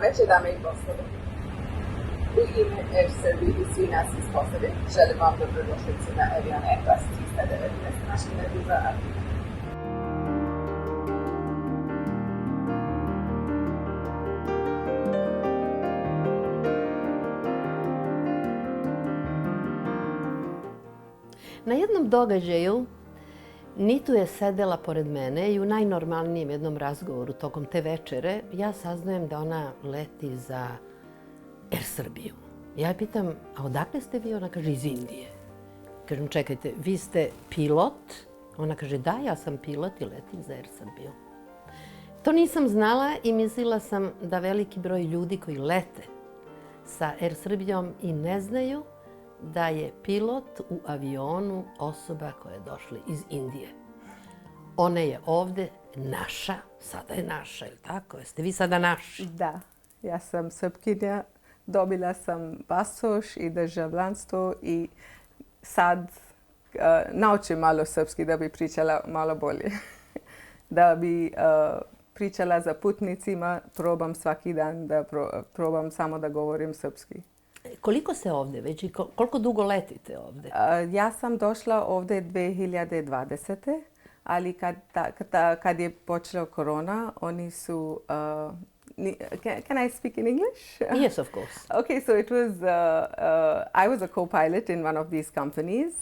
večer, dame i gospodo. U ime Er Srbije i svi nas iz Posade želim vam dobrodošlicu na avion Airbus 319 mašine za avion. Na jednom događaju Nitu je sedela pored mene i u najnormalnijem jednom razgovoru tokom te večere ja saznajem da ona leti za Er Srbiju. Ja je pitam, a odakle ste vi? Ona kaže, iz Indije. Kažem, čekajte, vi ste pilot? Ona kaže, da, ja sam pilot i letim za Er Srbiju. To nisam znala i mislila sam da veliki broj ljudi koji lete sa Er Srbijom i ne znaju da je pilot u avionu osoba koja je došla iz Indije. Ona je ovde naša, sada je naša, je li tako? Jeste vi sada naši? Da, ja sam Srpkinja, dobila sam pasoš i državljanstvo i sad naučim malo srpski da bi pričala malo bolje. Da bi pričala za putnicima, probam svaki dan da probam samo da govorim srpski. Koliko ste ovde već i koliko dugo letite ovde? Ja sam došla ovde 2020. Ali kad je počela korona, oni su... Can I speak in English? Yes, of course. Okay, so it was... I was a co-pilot in one of these companies,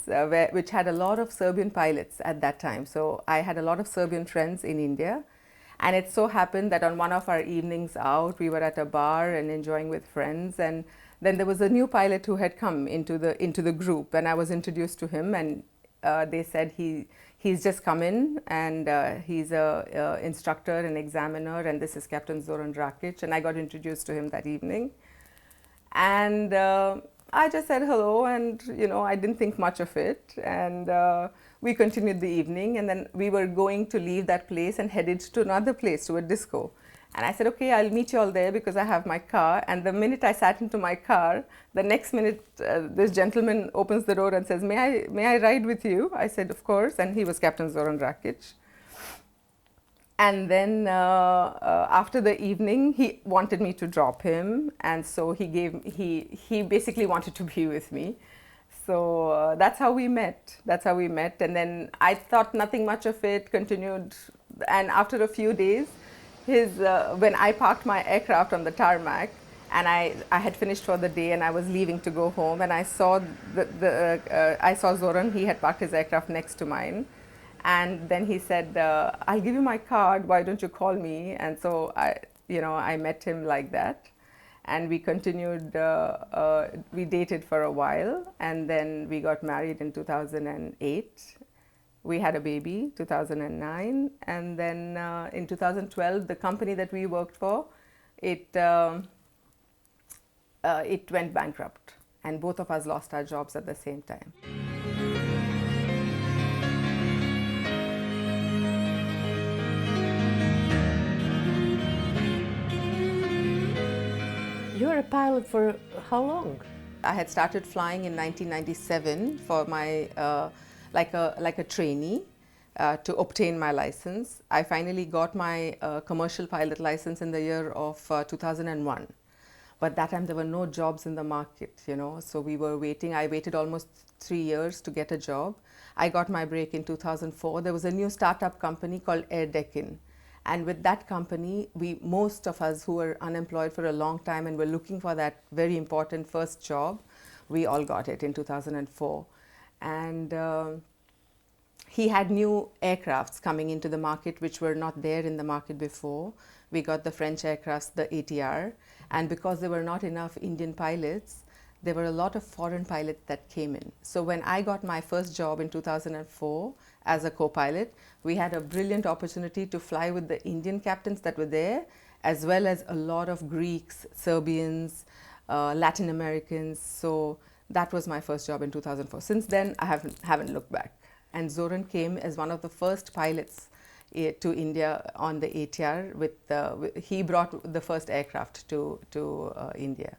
which had a lot of Serbian pilots at that time. So I had a lot of Serbian friends in India. And it so happened that on one of our evenings out, we were at a bar and enjoying with friends. And then there was a new pilot who had come into the group, and I was introduced to him, and they said he's just come in, and he's a instructor and examiner, and this is Captain Šenoj Rakić, and I got introduced to him that evening. And I just said hello, and I didn't think much of it, and we continued the evening, and then we were going to leave that place and headed to another place, to a disco. And I said, okay, I'll meet you all there because I have my car. And the minute I sat into my car, the next minute this gentleman opens the door and says, may I ride with you? I said, of course. And he was Captain Šenoj Rakić. And then after the evening, he wanted me to drop him. And so he basically wanted to be with me. So that's how we met. And then I thought nothing much of it, continued. And after a few days, when I parked my aircraft on the tarmac, and I had finished for the day and I was leaving to go home, and I saw I saw Zoran. He had parked his aircraft next to mine, and then he said, "I'll give you my card. Why don't you call me?" And so I met him like that, and we continued. We dated for a while, and then we got married in 2008. We had a baby, 2009, and then in 2012, the company that we worked for, it went bankrupt, and both of us lost our jobs at the same time. You were a pilot for how long? I had started flying in 1997 for my like a trainee to obtain my license. I finally got my commercial pilot license in the year of 2001. But that time there were no jobs in the market, so we were waiting. I waited almost 3 years to get a job. I got my break in 2004. There was a new startup company called Air Deccan. And with that company, most of us who were unemployed for a long time and were looking for that very important first job, we all got it in 2004. And he had new aircrafts coming into the market which were not there in the market before. We got the French aircrafts, the ATR, and because there were not enough Indian pilots, there were a lot of foreign pilots that came in. So when I got my first job in 2004 as a co-pilot, we had a brilliant opportunity to fly with the Indian captains that were there, as well as a lot of Greeks, Serbians, Latin Americans. So that was my first job in 2004. Since then, I haven't looked back. And Zoran came as one of the first pilots to India on the ATR. He brought the first aircraft to India.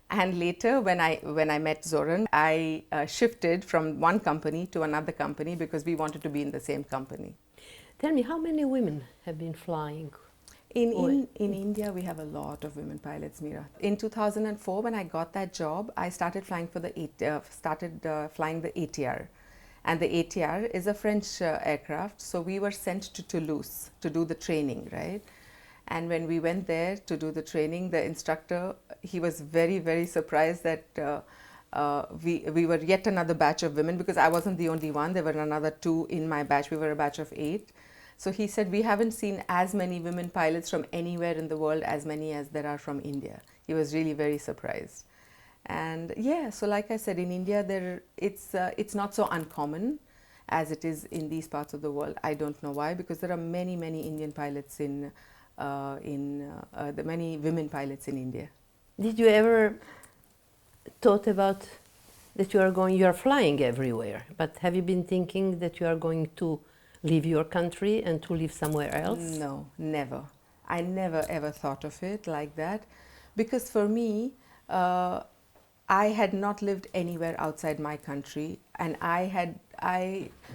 And later, when I met Zoran, I shifted from one company to another company because we wanted to be in the same company. Tell me, how many women have been flying? In India, we have a lot of women pilots, Mira. In 2004, when I got that job, I started flying for the flying the ATR, and the ATR is a French aircraft. So we were sent to Toulouse to do the training, right? And when we went there to do the training, the instructor, he was very, very surprised that we were yet another batch of women, because I wasn't the only one. There were another 2 in my batch. We were a batch of 8. So he said, we haven't seen as many women pilots from anywhere in the world as many as there are from India. He was really very surprised. And yeah, so like I said, in India, it's not so uncommon as it is in these parts of the world. I don't know why, because there are many, many Indian pilots the many women pilots in India. Did you ever thought about that you are flying everywhere, but have you been thinking that you are going to leave your country and to live somewhere else? No, never. I never ever thought of it like that, because for me, I had not lived anywhere outside my country, and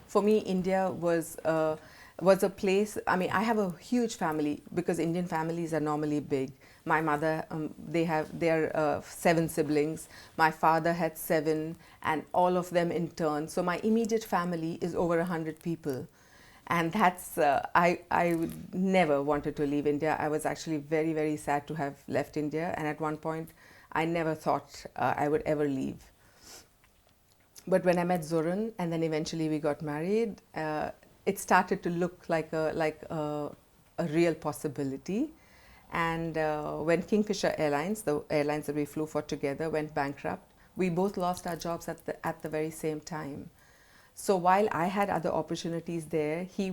for me, India was a place. I mean, I have a huge family, because Indian families are normally big. My mother, they are 7 siblings. My father had 7, and all of them in turn. So my immediate family is over 100 people. And that's, I never wanted to leave India. I was actually very, very sad to have left India. And at one point, I never thought I would ever leave. But when I met Zoran, and then eventually we got married, it started to look like a real possibility. And when Kingfisher Airlines, the airlines that we flew for together, went bankrupt, we both lost our jobs at the very same time. So while I had other opportunities there, he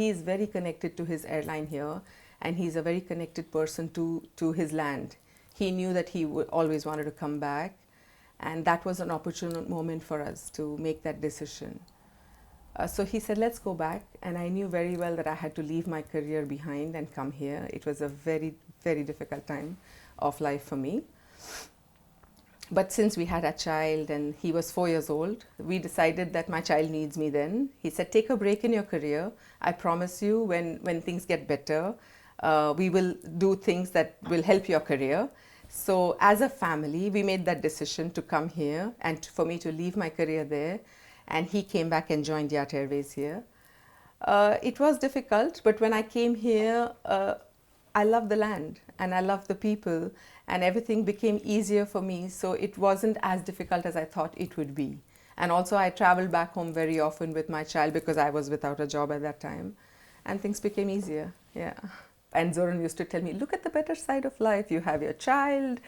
is very connected to his airline here, and he's a very connected person to his land. He knew that he would always wanted to come back, and that was an opportune moment for us to make that decision. So he said, let's go back, and I knew very well that I had to leave my career behind and come here. It was a very, very difficult time of life for me. But since we had a child and he was 4 years old, we decided that my child needs me then. He said, take a break in your career. I promise you, when things get better, we will do things that will help your career. So as a family, we made that decision to come here and for me to leave my career there. And he came back and joined Yat Airways here. It was difficult, but when I came here, I loved the land and I loved the people, and everything became easier for me. So it wasn't as difficult as I thought it would be. And also I traveled back home very often with my child, because I was without a job at that time, and things became easier. Yeah. And Zoran used to tell me, look at the better side of life. You have your child,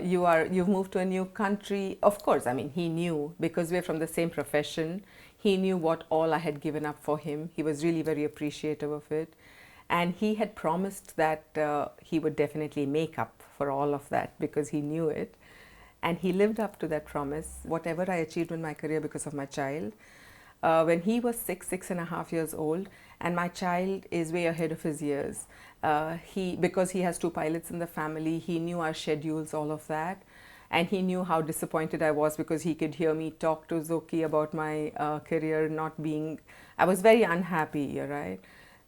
you've moved to a new country. Of course, I mean, he knew, because we're from the same profession. He knew what all I had given up for him. He was really very appreciative of it. And he had promised that he would definitely make up for all of that, because he knew it. And he lived up to that promise. Whatever I achieved in my career because of my child, when he was 6.5 years old, and my child is way ahead of his years. Because he has 2 pilots in the family, he knew our schedules, all of that. And he knew how disappointed I was, because he could hear me talk to Zoki about my career not being, I was very unhappy, right?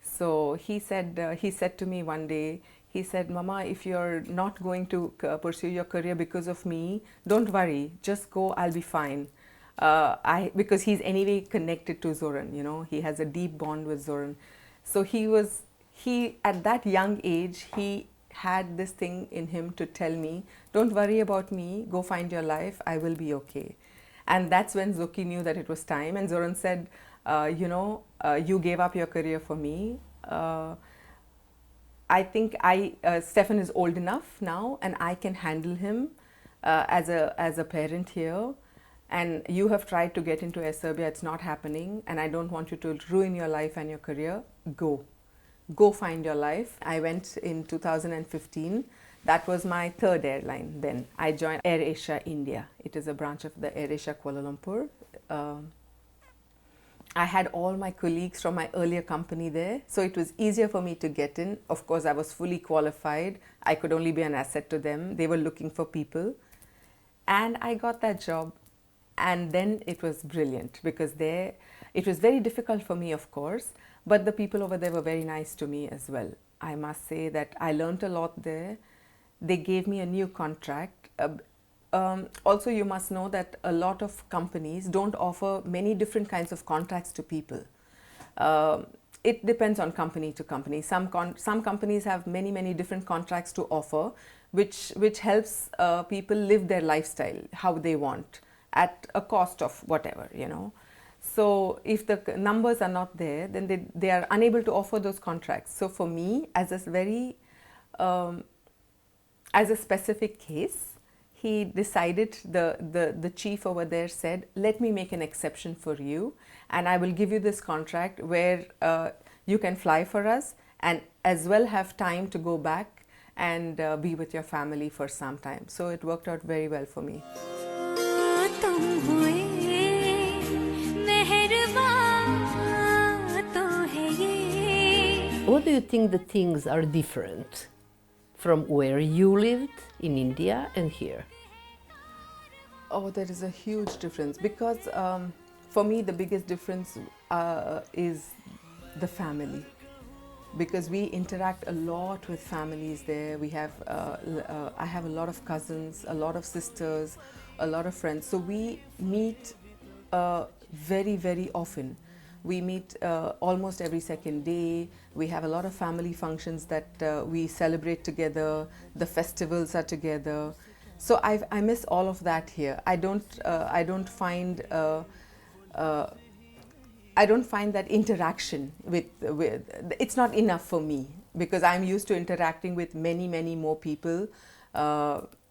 So he said to me one day, he said, Mama, if you're not going to pursue your career because of me, don't worry, just go, I'll be fine. Because he's anyway connected to Zoran, you know, he has a deep bond with Zoran. So he at that young age, he had this thing in him to tell me, don't worry about me, go find your life, I will be okay. And that's when Zoki knew that it was time, and Zoran said, you gave up your career for me. I think Stefan is old enough now, and I can handle him as a parent here. And you have tried to get into Er Srbije, it's not happening, and I don't want you to ruin your life and your career. Go find your life. I went in 2015. That was my 3rd airline then. I joined AirAsia India. It is a branch of the AirAsia Kuala Lumpur. I had all my colleagues from my earlier company there, so it was easier for me to get in. Of course, I was fully qualified. I could only be an asset to them. They were looking for people. And I got that job. And then it was brilliant, because it was very difficult for me, of course, but the people over there were very nice to me as well. I must say that I learned a lot there. They gave me a new contract. Also, you must know that a lot of companies don't offer many different kinds of contracts to people. It depends on company to company. Some companies have many different contracts to offer, which helps people live their lifestyle how they want at a cost of whatever, you know. So if the numbers are not there, then they are unable to offer those contracts. So for me, as a specific case, he decided, the chief over there said, let me make an exception for you, and I will give you this contract where you can fly for us and as well have time to go back and be with your family for some time. So it worked out very well for me. What do you think the things are different from where you lived in India and here? Oh, there is a huge difference because for me the biggest difference is the family, because we interact a lot with families there. We have I have a lot of cousins, a lot of sisters, a lot of friends, so we meet very often. We meet almost every second day. We have a lot of family functions that we celebrate together. The festivals are together. So I miss all of that here. I don't find that interaction with it's not enough for me, because I'm used to interacting with many more people.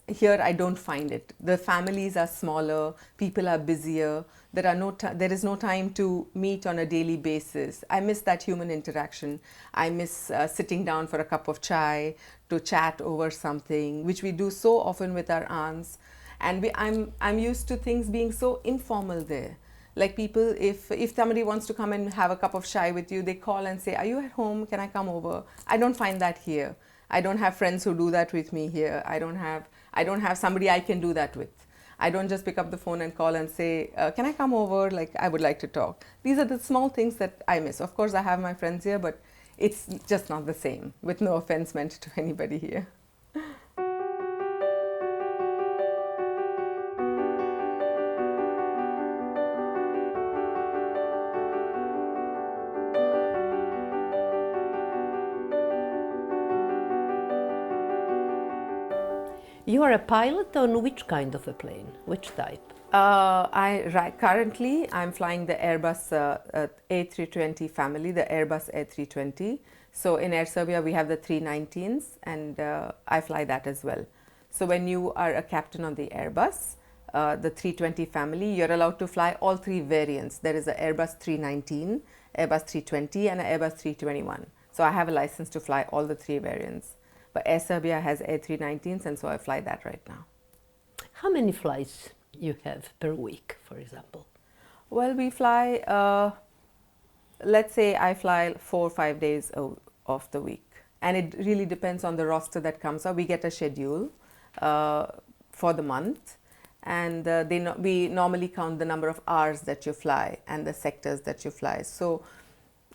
Here I don't find it. The families are smaller, people are busier, there is no time to meet on a daily basis. I miss that human interaction. I miss sitting down for a cup of chai to chat over something, which we do so often with our aunts. And I'm used to things being so informal there. Like people, if somebody wants to come and have a cup of chai with you, they call and say, are you at home? Can I come over? I don't find that here. I don't have friends who do that with me here. I don't have somebody I can do that with. I don't just pick up the phone and call and say, can I come over? Like, I would like to talk. These are the small things that I miss. Of course, I have my friends here, but it's just not the same, with no offense meant to anybody here. You are a pilot on which kind of a plane? Which type? Currently, I'm flying the Airbus A320 family, the Airbus A320. So in Er Srbije, we have the 319s, and I fly that as well. So when you are a captain on the Airbus, the 320 family, you're allowed to fly all three variants. There is an Airbus 319, Airbus 320, and an Airbus 321. So I have a license to fly all the three variants. But Er Srbije has A319s, and so I fly that right now. How many flights you have per week, for example? Well, we fly, let's say I fly 4 or 5 days of the week. And it really depends on the roster that comes up. We get a schedule for the month, and we normally count the number of hours that you fly and the sectors that you fly. So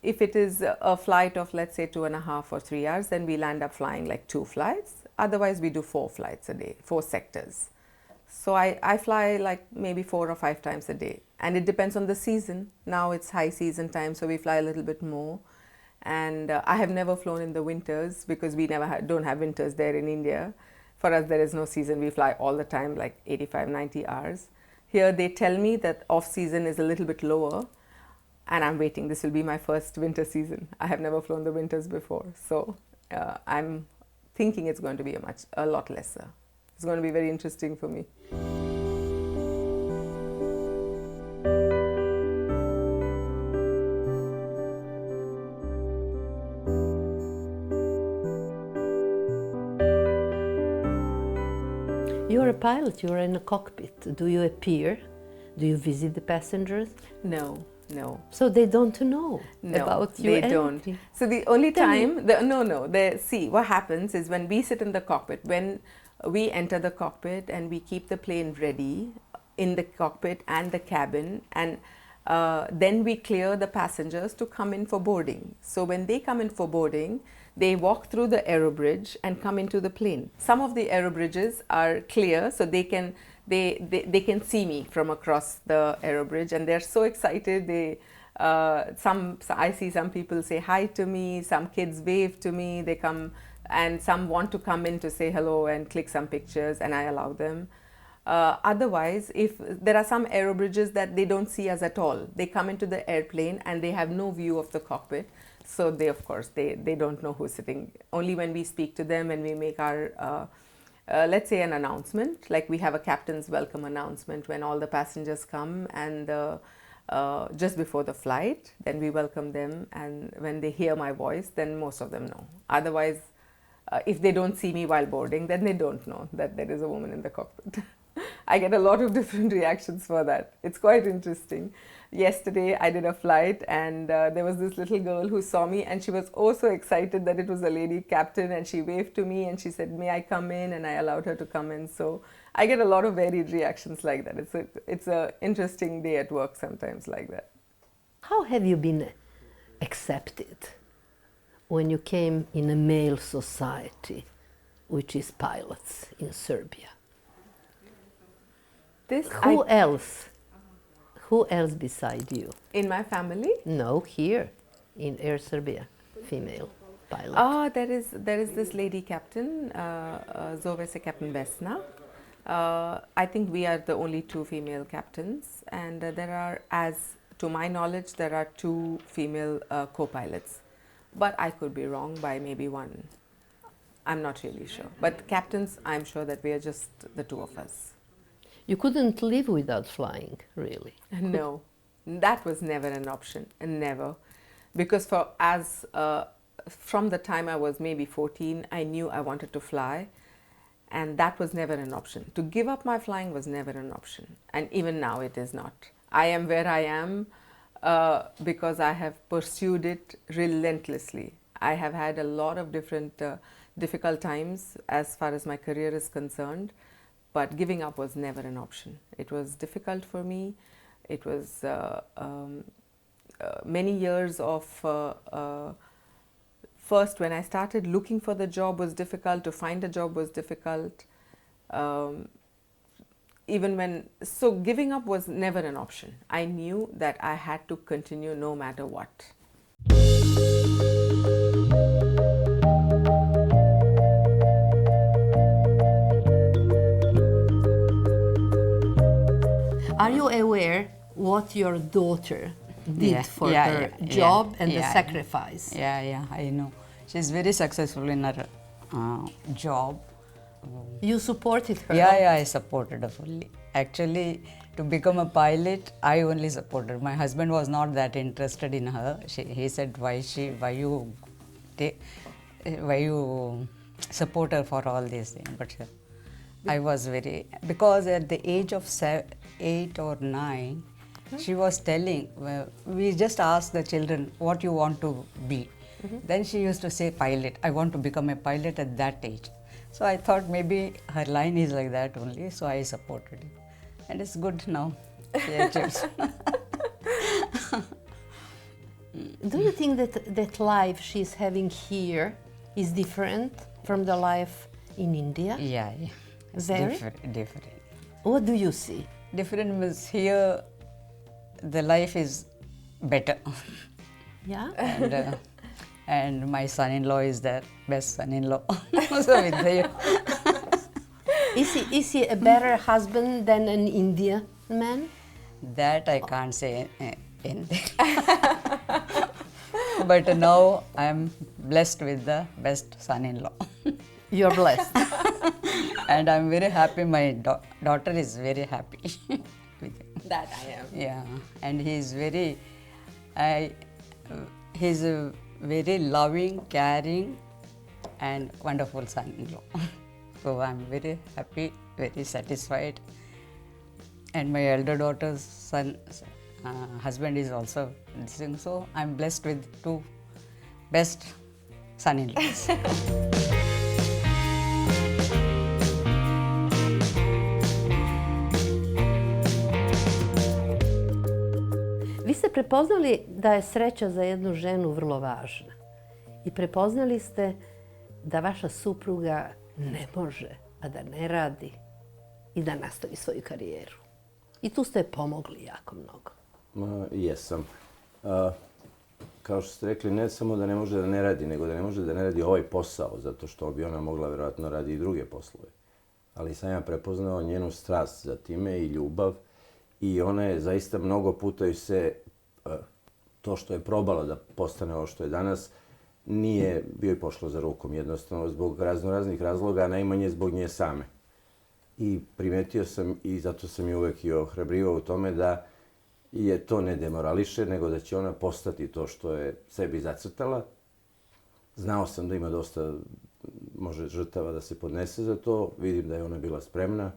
if it is a flight of, let's say, 2.5 or 3 hours, then we'll end up flying like 2 flights. Otherwise, we do 4 flights a day, 4 sectors. So I fly like maybe 4 or 5 times a day. And it depends on the season. Now it's high season time, so we fly a little bit more. And I have never flown in the winters, because we don't have winters there in India. For us, there is no season. We fly all the time, like 85, 90 hours. Here, they tell me that off-season is a little bit lower. And I'm waiting. This will be my first winter season. I have never flown the winters before. So I'm thinking it's going to be a lot lesser. It's going to be very interesting for me. You are a pilot, you are in a cockpit. Do you appear? Do you visit the passengers? No. So they don't know about you? No, they don't. So the only time, see, what happens is when we sit in the cockpit, when we enter the cockpit and we keep the plane ready in the cockpit and the cabin, and Then we clear the passengers to come in for boarding. So when they come in for boarding, they walk through the aero bridge and come into the plane. Some of the aero bridges are clear, so they can see me from across the aero bridge, and they're so excited. I see some people say hi to me, some kids wave to me, they come, and some want to come in to say hello and click some pictures, and I allow them. Otherwise, if there are some aero bridges that they don't see us at all, they come into the airplane and they have no view of the cockpit. So they, of course, they don't know who's sitting. Only when we speak to them and we make our, let's say, an announcement, like we have a captain's welcome announcement when all the passengers come, and just before the flight, then we welcome them, and when they hear my voice, then most of them know. Otherwise, if they don't see me while boarding, then they don't know that there is a woman in the cockpit. I get a lot of different reactions for that. It's quite interesting. Yesterday I did a flight, and there was this little girl who saw me, and she was also excited that it was a lady captain, and she waved to me and she said, "May I come in?" and I allowed her to come in. So I get a lot of varied reactions like that. It's a interesting day at work sometimes like that. How have you been accepted when you came in a male society, which is pilots in Serbia? Who else beside you? In my family? No, here in Er Srbije, female pilot. Ah, there is this lady captain, Zove se Captain Vesna. I think we are the only two female captains, and there are, as to my knowledge, there are two female co-pilots. But I could be wrong by maybe one. I'm not really sure. But captains, I'm sure that we are just the two of us. You couldn't live without flying, really? No, that was never an option, never. Because from the time I was maybe 14, I knew I wanted to fly, and that was never an option. To give up my flying was never an option, and even now it is not. I am where I am because I have pursued it relentlessly. I have had a lot of different difficult times as far as my career is concerned, but giving up was never an option. It was difficult for me. It was many years of, first when I started looking for the job was difficult, to find a job was difficult. So giving up was never an option. I knew that I had to continue no matter what. Are you aware what your daughter did for her job and the sacrifice? Yeah, I know. She's very successful in her job. You supported her? Yeah, I supported her fully. Actually, to become a pilot, I only supported her. My husband was not that interested in her. He said, why you support her for all these things? But I was very, because at the age of 8 or 9, she was telling, we just asked the children, what you want to be? Then she used to say, pilot. I want to become a pilot at that age. So I thought maybe her line is like that only, so I supported it. And it's good now. Do you think that life she's having here is different from the life in India? Yeah. It's Very? Different. What do you see? Different means here the life is better. Yeah? And my son-in-law is the best son-in-law. So with you. Is he a better husband than an Indian man? That I can't say anything. But now I am blessed with the best son-in-law. You're blessed. And I'm very happy. My daughter is very happy with him. That I am. Yeah, and he's very loving, caring, and wonderful son-in-law. So I'm very happy, very satisfied. And my elder daughter's husband is also listening. So I'm blessed with two best son-in-laws. prepoznali da je sreća za jednu ženu vrlo važna. I prepoznali ste da vaša supruga ne može, a da ne radi i da nastavi svoju karijeru. I tu ste pomogli jako mnogo. Jesam. Kao što ste rekli, ne samo da ne može da ne radi, nego da ne može da ne radi ovaj posao, zato što bi ona mogla vjerojatno radi i druge poslove. Ali sam ja prepoznao njenu strast za time i ljubav. I ona je zaista mnogo puta i se to što je probala da postane ovo što je danas, nije bio i pošlo za rukom. Jednostavno zbog raznoraznih razloga, a najmanje zbog nje same. I primetio sam i zato sam je uvek i ohrabrivao u tome da je to ne demorališe, nego da će ona postati to što je sebi zacrtala. Znao sam da ima dosta može žrtava da se podnese za to. Vidim da je ona bila spremna.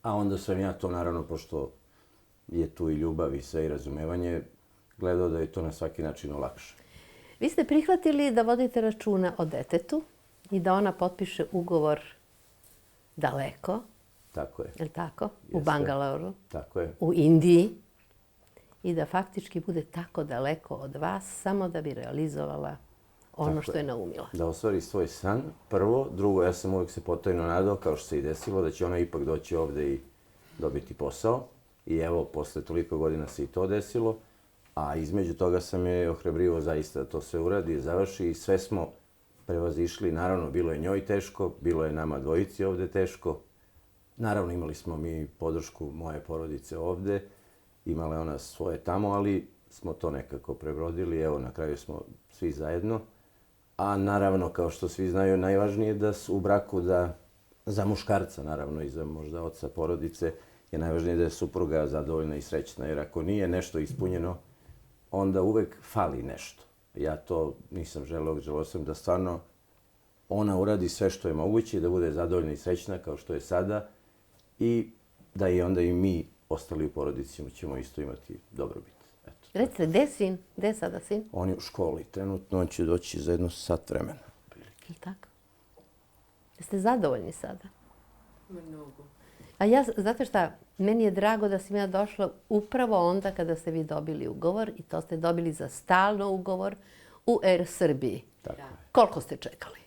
A onda sam ja to, naravno, pošto je tu i ljubav i sve i razumevanje, gledao da je to na svaki način olakša. Vi ste prihvatili da vodite računa o detetu i da ona potpiše ugovor daleko. Tako je. Je li tako? Jeste. U Bangaloru. Tako je. U Indiji. I da faktički bude tako daleko od vas samo da bi realizovala ono Tako što je naumila. Da ostvari svoj san, prvo. Drugo, ja sam uvek se potajno nadao, kao što se i desilo, da će ona ipak doći ovde i dobiti posao. I evo, posle toliko godina se i to desilo. A između toga sam je ohrabrivao zaista da to sve uradi, završi i sve smo prevazišli. Naravno, bilo je njoj teško, bilo je nama dvojici ovde teško. Naravno, imali smo mi podršku moje porodice ovde. Imala je ona svoje tamo, ali smo to nekako prebrodili. Evo, na kraju smo svi zajedno. A naravno, kao što svi znaju, najvažnije je da su u braku da za muškarca, naravno, i za možda oca porodice, je najvažnije da je supruga zadovoljna i srećna. Jer ako nije nešto ispunjeno, onda uvek fali nešto. Ja to nisam želeo sam da stvarno ona uradi sve što je moguće, da bude zadovoljna i srećna kao što je sada i da i onda i mi ostali u porodici ćemo isto imati dobrobit. Eto. Recite, gde je sin? Gde je sada sin? On je u školi. Trenutno on će doći za jedno sat vremena. Je li tako? Jeste zadovoljni sada? Mnogo. A ja, znate šta, meni je drago da sam ja došla upravo onda kada ste vi dobili ugovor i to ste dobili za stalno ugovor u Er Srbiji. Tako je. Koliko ste čekali?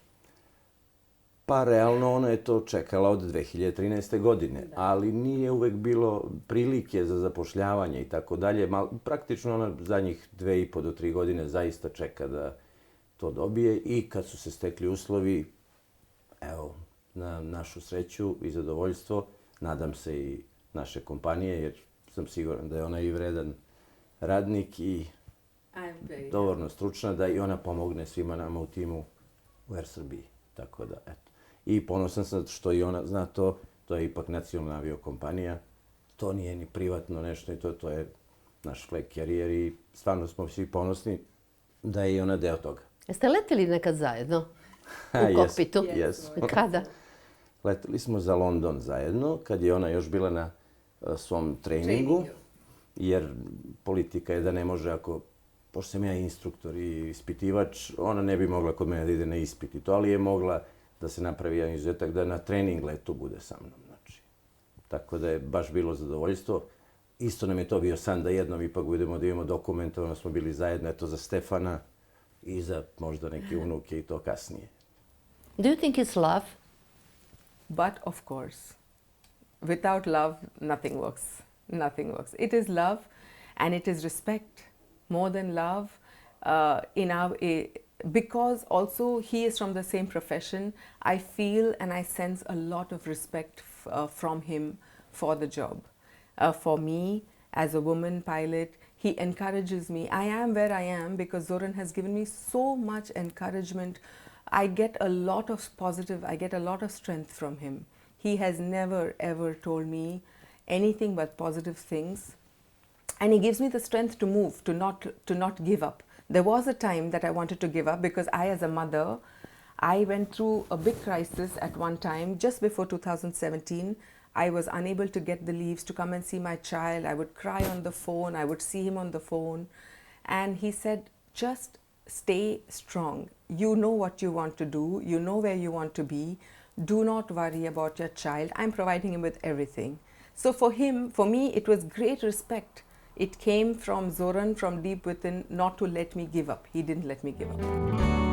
Pa realno ona je to čekala od 2013. godine, ali nije uvek bilo prilike za zapošljavanje i tako dalje. Praktično ona zadnjih 2,5 do 3 godine zaista čeka da to dobije i kad su se stekli uslovi, evo, na našu sreću i zadovoljstvo, nadam se i naše kompanije, jer sam siguran da je ona i vredan radnik i dovoljno stručna da i ona pomogne svima nama u timu u Er Srbiji. Tako da, eto. I ponosan sam što i ona zna to, to je ipak nacionalna aviokompanija, to nije ni privatno nešto i to je naš flag carrier i stvarno smo svi ponosni da je i ona deo toga. Jeste leteli nekad zajedno u kokpitu? Jesmo. Kada? Leteli smo za London zajedno, kad je ona još bila na svom treningu, jer politika je da ne može ako, pošto sam ja instruktor i ispitivač, ona ne bi mogla kod mene da ide na ispit i to, ali je mogla da se napravi jedan izuzetak da na trening letu bude sa mnom. Znači. Tako da je baš bilo zadovoljstvo. Isto nam je to bio san da jednom ipak budemo da imamo dokumentovano, smo bili zajedno, eto za Stefana i za možda neke unuke i to kasnije. Do you think it's love? But of course, without love, nothing works. Nothing works. It is love and it is respect more than love. Because also he is from the same profession, I feel and I sense a lot of respect from him for the job. For me, as a woman pilot, he encourages me. I am where I am because Zoran has given me so much encouragement. I get a lot of positive, I get a lot of strength from him. He has never ever told me anything but positive things. And he gives me the strength to move, to not give up. There was a time that I wanted to give up because I, as a mother, I went through a big crisis at one time. Just before 2017, I was unable to get the leaves to come and see my child. I would cry on the phone. I would see him on the phone. And he said, just stay strong. You know what you want to do. You know where you want to be. Do not worry about your child. I'm providing him with everything. So for him, for me, it was great respect. it came from Zoran, from deep within, not to let me give up. He didn't let me give up.